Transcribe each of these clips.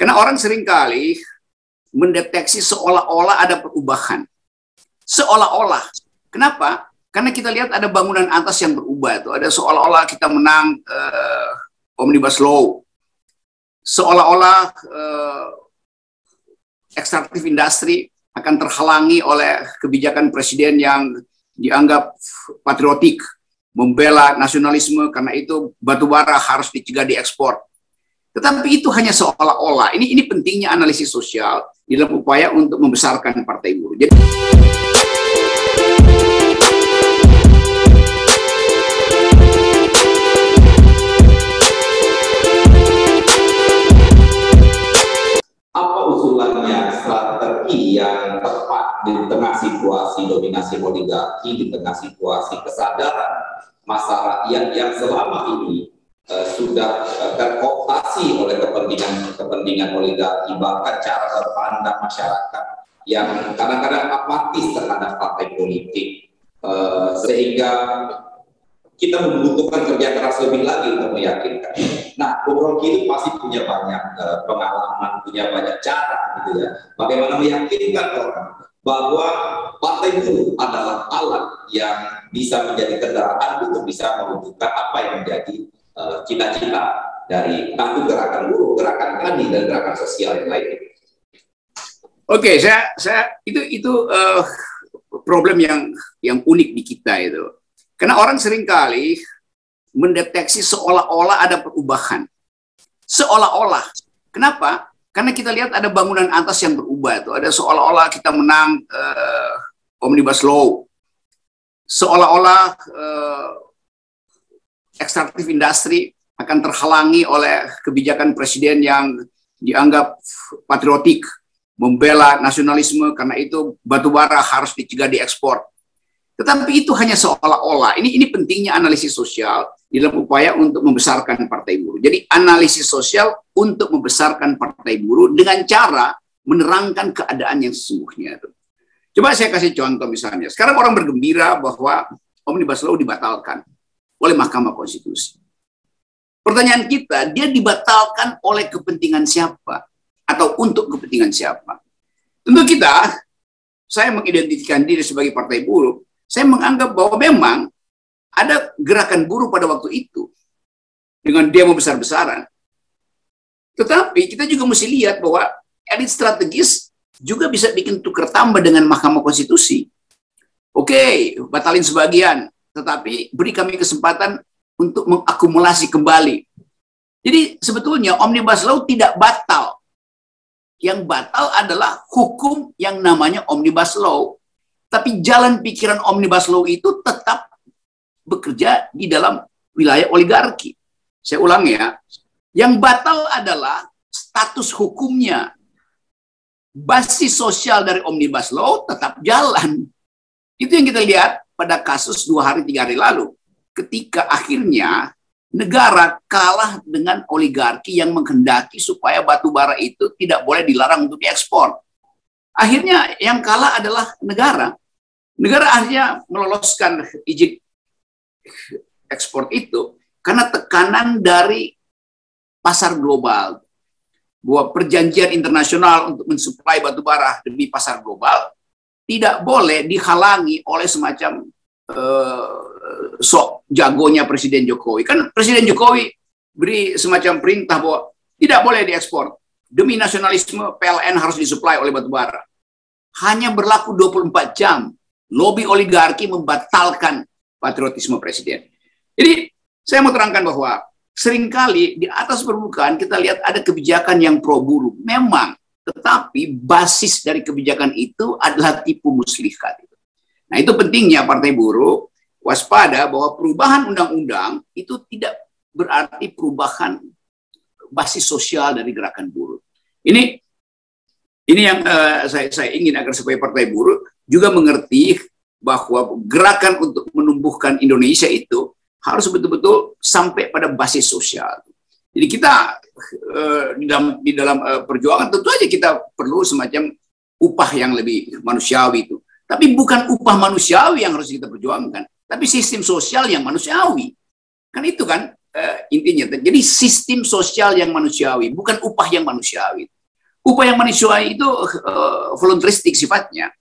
Karena orang seringkali mendeteksi seolah-olah ada perubahan. Seolah-olah. Kenapa? Karena kita lihat ada bangunan atas yang berubah. Itu ada seolah-olah kita menang Omnibus Law. Seolah-olah ekstraktif industri akan terhalangi oleh kebijakan presiden yang dianggap patriotik, membela nasionalisme, karena itu batubara harus dicegah diekspor. Tetapi itu hanya seolah-olah. Ini pentingnya analisis sosial dalam upaya untuk membesarkan partai buruh. Jadi apa usulannya strategi yang tepat di tengah situasi dominasi oligarki, di tengah situasi kesadaran masa rakyat yang selama ini sudah terkooptasi oleh kepentingan oligarki, bahkan cara berpandang masyarakat yang kadang-kadang apatis terhadap partai politik, sehingga kita membutuhkan kerja keras lebih lagi untuk meyakinkan. Nah, Bung Rocky itu pasti punya banyak pengalaman, punya banyak cara, gitu ya. Bagaimana meyakinkan orang bahwa partai buruh adalah alat yang bisa menjadi kendaraan untuk bisa mewujudkan apa yang menjadi cita-cita dari satu gerakan buruh, gerakan tani, dan gerakan sosial yang lainnya. Oke, itu problem yang unik di kita itu. Karena orang seringkali mendeteksi seolah-olah ada perubahan. Seolah-olah. Kenapa? Karena kita lihat ada bangunan atas yang berubah. Itu ada seolah-olah kita menang Omnibus Law. Seolah-olah ekstraktif industri akan terhalangi oleh kebijakan presiden yang dianggap patriotik, membela nasionalisme, karena itu batubara harus dicegah diekspor. Tetapi itu hanya seolah-olah. Ini pentingnya analisis sosial dalam upaya untuk membesarkan partai buruh. Jadi analisis sosial untuk membesarkan partai buruh dengan cara menerangkan keadaan yang sesungguhnya. Coba saya kasih contoh misalnya. Sekarang orang bergembira bahwa Omnibus Law dibatalkan oleh Mahkamah Konstitusi. Pertanyaan kita, dia dibatalkan oleh kepentingan siapa? Atau untuk kepentingan siapa? Tentu saya mengidentifikasikan diri sebagai partai buruh, saya menganggap bahwa memang ada gerakan buruh pada waktu itu dengan demo besar-besaran. Tetapi kita juga mesti lihat bahwa elit strategis juga bisa bikin tukar tambah dengan Mahkamah Konstitusi. Oke, batalin sebagian, tetapi beri kami kesempatan untuk mengakumulasi kembali. Jadi sebetulnya Omnibus Law tidak batal. Yang batal adalah hukum yang namanya Omnibus Law. Tapi jalan pikiran Omnibus Law itu tetap bekerja di dalam wilayah oligarki. Saya ulang ya. Yang batal adalah status hukumnya. Basis sosial dari Omnibus Law tetap jalan. Itu yang kita lihat pada kasus 2 hari 3 hari lalu. Ketika akhirnya negara kalah dengan oligarki yang menghendaki supaya batubara itu tidak boleh dilarang untuk diekspor. Akhirnya yang kalah adalah negara. Negara akhirnya meloloskan izin ekspor itu karena tekanan dari pasar global. Bahwa perjanjian internasional untuk mensuplai batubara demi pasar global tidak boleh dihalangi oleh semacam sok jagonya Presiden Jokowi. Kan Presiden Jokowi beri semacam perintah bahwa tidak boleh diekspor. Demi nasionalisme, PLN harus disuplai oleh batubara. Hanya berlaku 24 jam. Lobi oligarki membatalkan patriotisme Presiden. Jadi, saya mau terangkan bahwa seringkali di atas permukaan kita lihat ada kebijakan yang pro buruh. Memang, tetapi basis dari kebijakan itu adalah tipu muslihat. Nah, itu pentingnya partai buruh waspada bahwa perubahan undang-undang itu tidak berarti perubahan basis sosial dari gerakan buruh. Ini yang saya ingin agar supaya partai buruh juga mengerti bahwa gerakan untuk menumbuhkan Indonesia itu harus betul-betul sampai pada basis sosial. Jadi kita di dalam perjuangan tentu aja kita perlu semacam upah yang lebih manusiawi itu. Tapi bukan upah manusiawi yang harus kita perjuangkan, tapi sistem sosial yang manusiawi. Kan itu kan, intinya. Jadi sistem sosial yang manusiawi, bukan upah yang manusiawi. Upah yang manusiawi itu voluntaristik sifatnya.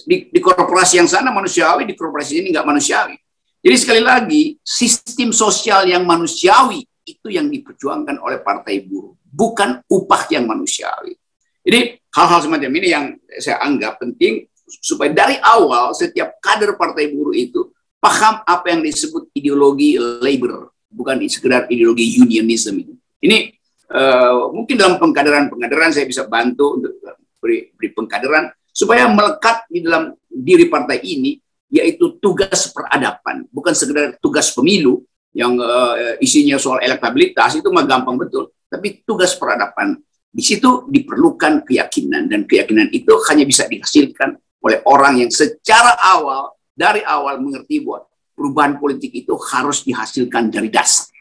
Di korporasi yang sana manusiawi, di korporasi ini nggak manusiawi. Jadi sekali lagi, sistem sosial yang manusiawi itu yang diperjuangkan oleh Partai Buruh, bukan upah yang manusiawi. Jadi hal-hal semacam ini yang saya anggap penting supaya dari awal setiap kader Partai Buruh itu paham apa yang disebut ideologi labor, bukan sekedar ideologi unionism itu. Ini mungkin dalam pengkaderan saya bisa bantu untuk beri pengkaderan supaya melekat di dalam diri partai ini, yaitu tugas peradaban, bukan sekedar tugas pemilu yang isinya soal elektabilitas, itu mah gampang betul, tapi tugas peradaban. Di situ diperlukan keyakinan, dan keyakinan itu hanya bisa dihasilkan oleh orang yang secara dari awal mengerti bahwa perubahan politik itu harus dihasilkan dari dasar.